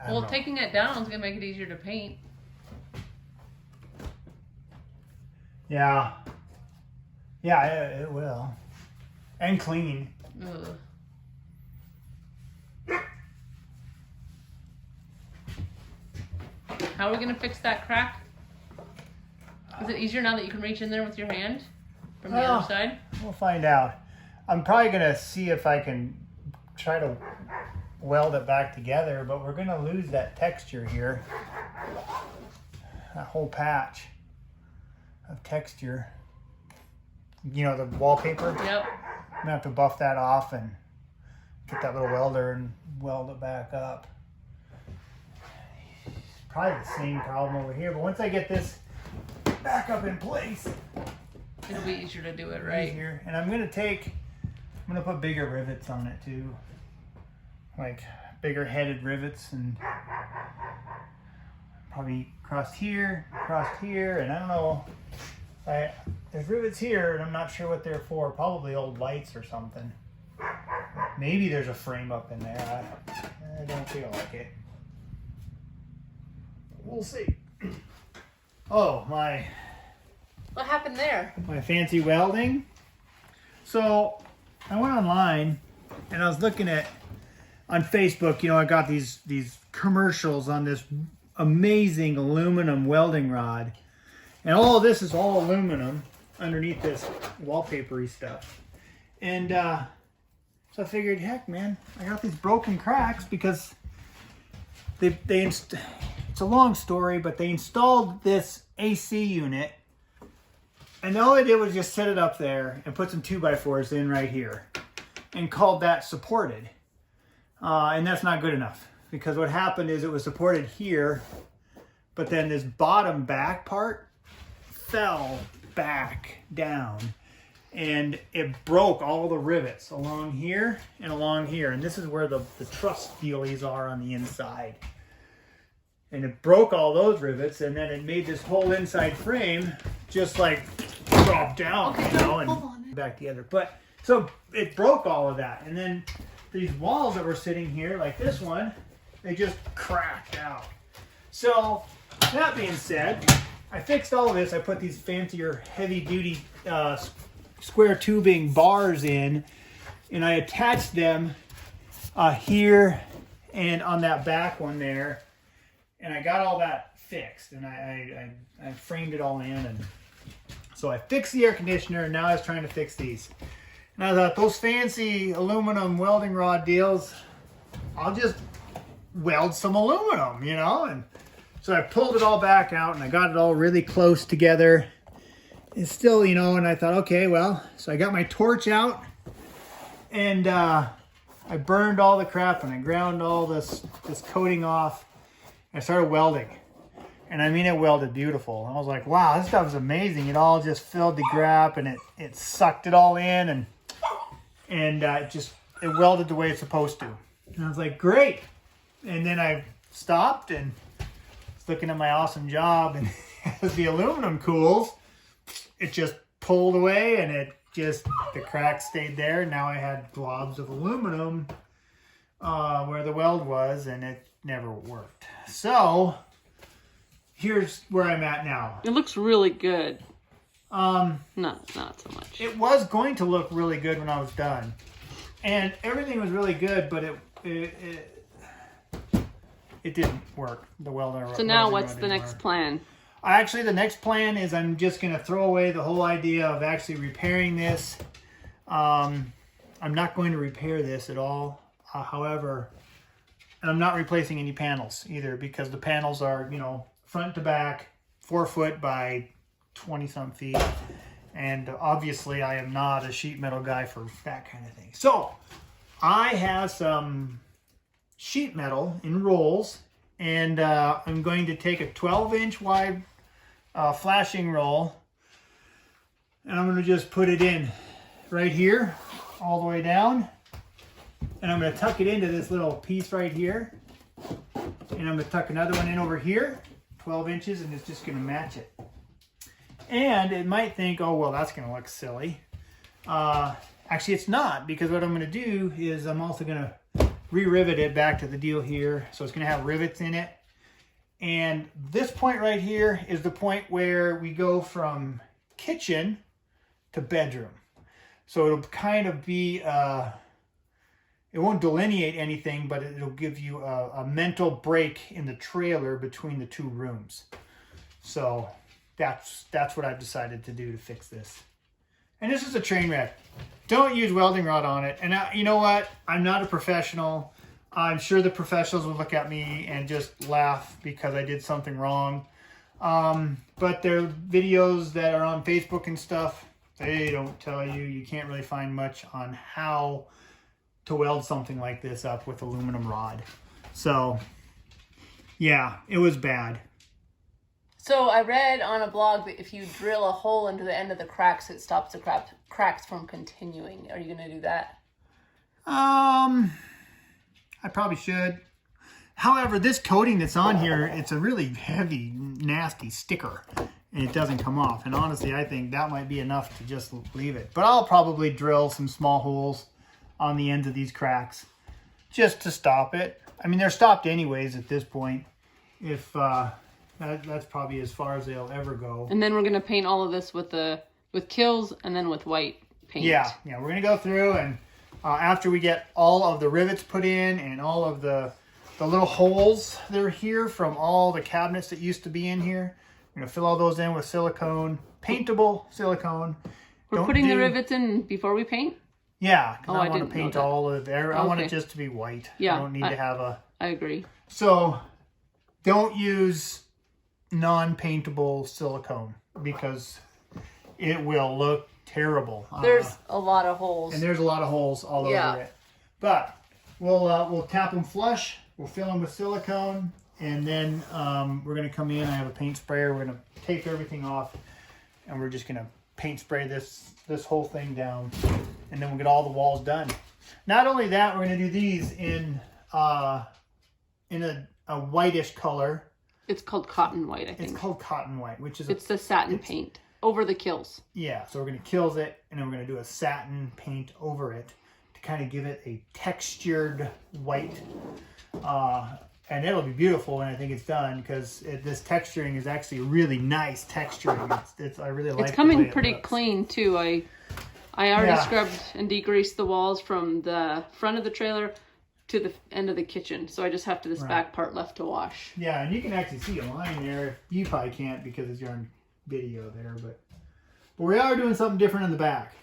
Well, taking it down is gonna make it easier to paint. Yeah. Yeah, it will. And clean. Ugh. How are we gonna fix that crack? Is it easier now that you can reach in there with your hand from the other side? We'll find out. I'm probably gonna see if I can try to weld it back together, but we're gonna lose that texture here. That whole patch of texture. You know, the wallpaper? Yep. I'm gonna have to buff that off and get that little welder and weld it back up. Probably the same problem over here, but once I get this back up in place, it'll be easier to do it, right? Easier. And I'm gonna put bigger rivets on it too. Like bigger headed rivets, and probably across here, and I don't know. There's rivets here, and I'm not sure what they're for. Probably old lights or something. Maybe there's a frame up in there. I don't feel like it. We'll see. Oh, What happened there? my fancy welding. So I went online and I was looking on Facebook. You know, I got these commercials on this amazing aluminum welding rod, and all of this is all aluminum underneath this wallpapery stuff. And so I figured, heck, man, I got these broken cracks because it's a long story, but they installed this AC unit, and all I did was just set it up there and put some 2x4s in right here and called that supported. And that's not good enough, because what happened is it was supported here, but then this bottom back part fell back down and it broke all the rivets along here and along here. And this is where the truss feelies are on the inside. And it broke all those rivets, and then it made this whole inside frame just like drop down, okay, you know, and hold on. back together. But so it broke all of that. And then these walls that were sitting here, like this one, they just cracked out. So that being said, I fixed all of this. I put these fancier heavy duty square tubing bars in, and I attached them here and on that back one there. And I got all that fixed, and I framed it all in, and so I fixed the air conditioner, and now I was trying to fix these. And I thought, those fancy aluminum welding rod deals, I'll just weld some aluminum, you know? And so I pulled it all back out, and I got it all really close together. It's still, you know, and I thought, okay, well, so I got my torch out, and I burned all the crap, and I ground all this coating off. I started welding, and I mean, it welded beautiful. I was like, wow, this stuff is amazing. It all just filled the gap, and it sucked it all in, and it welded the way it's supposed to. And I was like, great. And then I stopped and was looking at my awesome job, and as the aluminum cools, it just pulled away, and the crack stayed there. Now I had globs of aluminum where the weld was, and it never worked. So here's where I'm at now. It looks really good. Not so much. It was going to look really good when I was done, and everything was really good, but it didn't work. The welder. So now what's the next plan? Actually, the next plan is I'm just going to throw away the whole idea of actually repairing this. I'm not going to repair this at all. However, and I'm not replacing any panels either, because the panels are, you know, front to back, 4 foot by 20 some feet. And obviously I am not a sheet metal guy for that kind of thing. So I have some sheet metal in rolls, and I'm going to take a 12-inch wide flashing roll, and I'm going to just put it in right here all the way down. And I'm going to tuck it into this little piece right here. And I'm going to tuck another one in over here, 12 inches, and it's just going to match it. And it might think, oh, well, that's going to look silly. Actually, it's not, because what I'm going to do is I'm also going to re-rivet it back to the deal here. So it's going to have rivets in it. And this point right here is the point where we go from kitchen to bedroom. So it'll kind of be, it won't delineate anything, but it'll give you a mental break in the trailer between the two rooms. So that's what I've decided to do to fix this. And this is a train wreck. Don't use welding rod on it. And you know what? I'm not a professional. I'm sure the professionals will look at me and just laugh because I did something wrong. But there are videos that are on Facebook and stuff. They don't tell you. You can't really find much on how to weld something like this up with aluminum rod. So, yeah, it was bad. So I read on a blog that if you drill a hole into the end of the cracks, it stops the cracks from continuing. Are you going to do that? I probably should. However, this coating that's on here, it's a really heavy, nasty sticker, and it doesn't come off. And honestly, I think that might be enough to just leave it. But I'll probably drill some small holes on the ends of these cracks just to stop it. I mean, they're stopped anyways at this point. If that's probably as far as they'll ever go. And then we're gonna paint all of this with Kills and then with white paint. Yeah, we're gonna go through and after we get all of the rivets put in and all of the little holes that are here from all the cabinets that used to be in here, we're gonna fill all those in with silicone, paintable silicone. We're putting the rivets in before we paint? Yeah, because I want to paint all of it. I want it just to be white. Yeah, I don't need to have a... I agree. So, don't use non-paintable silicone because it will look terrible. There's a lot of holes. And there's a lot of holes all over it. But we'll tap them flush. We'll fill them with silicone. And then we're going to come in. I have a paint sprayer. We're going to tape everything off. And we're just going to paint spray this whole thing down. And then we'll get all the walls done. Not only that, we're going to do these in a whitish color. It's called cotton white, I think. It's called cotton white, which is... It's the satin paint over the Kills. Yeah, so we're going to Kills it, and then we're going to do a satin paint over it to kind of give it a textured white. And it'll be beautiful when I think it's done because this texturing is actually really nice texturing. I really like it. It's coming pretty clean, too. I already scrubbed and degreased the walls from the front of the trailer to the end of the kitchen. So I just have this back part left to wash. Yeah, and you can actually see a line there. You probably can't because you're on video there, but we are doing something different in the back.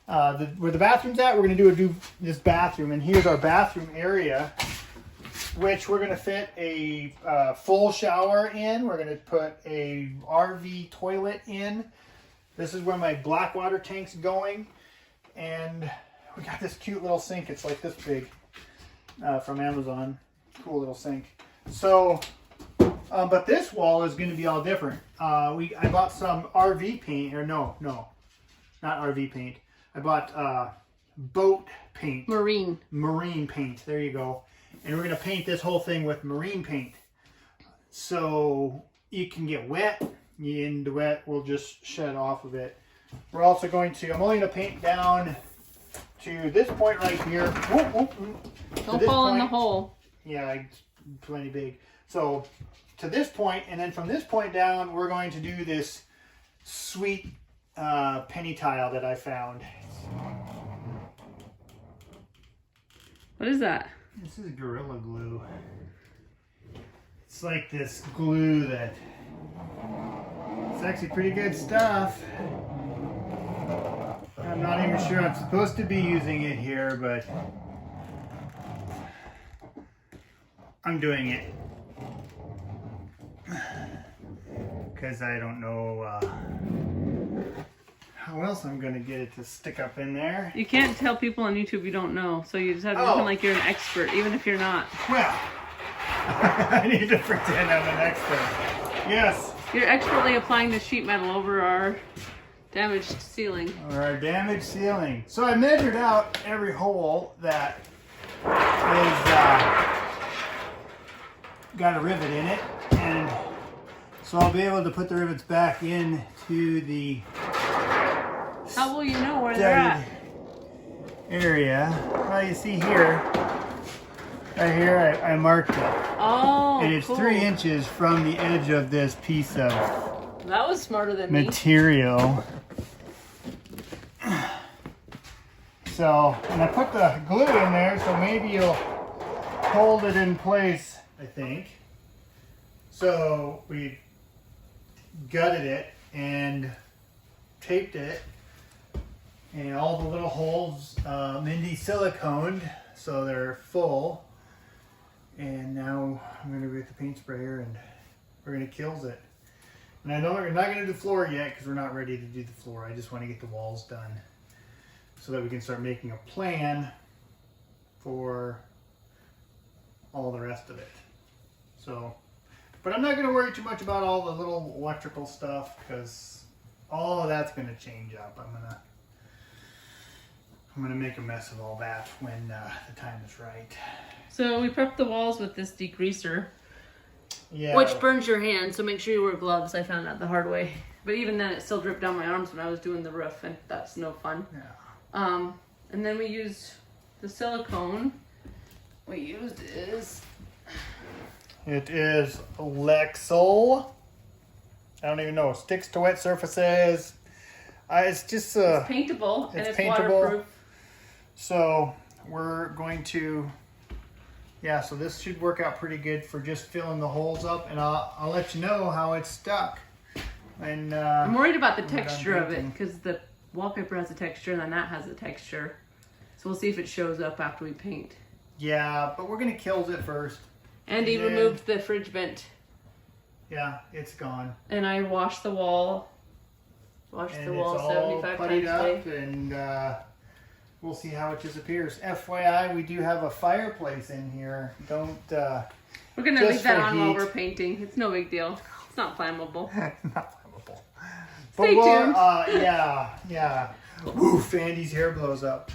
Where the bathroom's at, we're going to do this bathroom, and here's our bathroom area, which we're going to fit a full shower in. We're going to put a RV toilet in. This is where my black water tank's going, and we got this cute little sink. It's like this big. From Amazon. Cool little sink. So, but this wall is going to be all different. I bought some RV paint, or no, not RV paint. I bought boat paint. Marine paint. There you go. And we're going to paint this whole thing with marine paint. So it can get wet, and the wet will just shed off of it. We're also going to, I'm only going to paint down to this point right here. Don't fall in the hole. Yeah, it's plenty big. So to this point, and then from this point down, we're going to do this sweet penny tile that I found. What is that? This is Gorilla Glue. It's like this glue that it's actually pretty good stuff. I'm not even sure I'm supposed to be using it here, but I'm doing it because I don't know how else I'm going to get it to stick up in there. You can't tell people on YouTube you don't know, so you just have to pretend like you're an expert, even if you're not. Well, I need to pretend I'm an expert. Yes. You're expertly applying the sheet metal over our damaged ceiling. Or our damaged ceiling. So I measured out every hole that is got a rivet in it, and so I'll be able to put the rivets back into the... How will you know where they're at? Area. Well, you see here, Right here, I marked it. Oh, And it's cool. 3 inches from the edge of this piece of That was smarter than me. material. So, and I put the glue in there, so maybe you'll hold it in place, I think. So we gutted it and taped it, and all the little holes Mindy siliconed so they're full. And now I'm going to get the paint sprayer and we're going to kills it. And I know we're not going to do the floor yet because we're not ready to do the floor. I just want to get the walls done so that we can start making a plan for all the rest of it. So, but I'm not going to worry too much about all the little electrical stuff because all of that's going to change up. I'm gonna make a mess of all that when the time is right. So we prepped the walls with this degreaser, Yeah. which burns your hand, so make sure you wear gloves. I found out the hard way. But even then, it still dripped down my arms when I was doing the roof, and that's no fun. Yeah. And then we used the silicone. It is Lexol. I don't even know. Sticks to wet surfaces. It's just It's paintable, and it's it's paintable. waterproof. So we're going to, yeah, so this should work out pretty good for just filling the holes up, and I'll let you know how it's stuck. And I'm worried about the when we're done texture of it, painting. because the wallpaper has a texture and then that has a texture. So we'll see if it shows up after we paint. Yeah, but we're gonna kill it first. And he then- removed the fridge vent. Yeah, it's gone. And I washed the wall. Washed And the it's wall all 75 puttied times up, a day. and we'll see how it disappears. FYI, we do have a fireplace in here. Don't. We're gonna just leave that for on while heat. we're painting. It's no big deal. It's not flammable. Not flammable. Stay tuned. Yeah. Woof, Andy's hair blows up.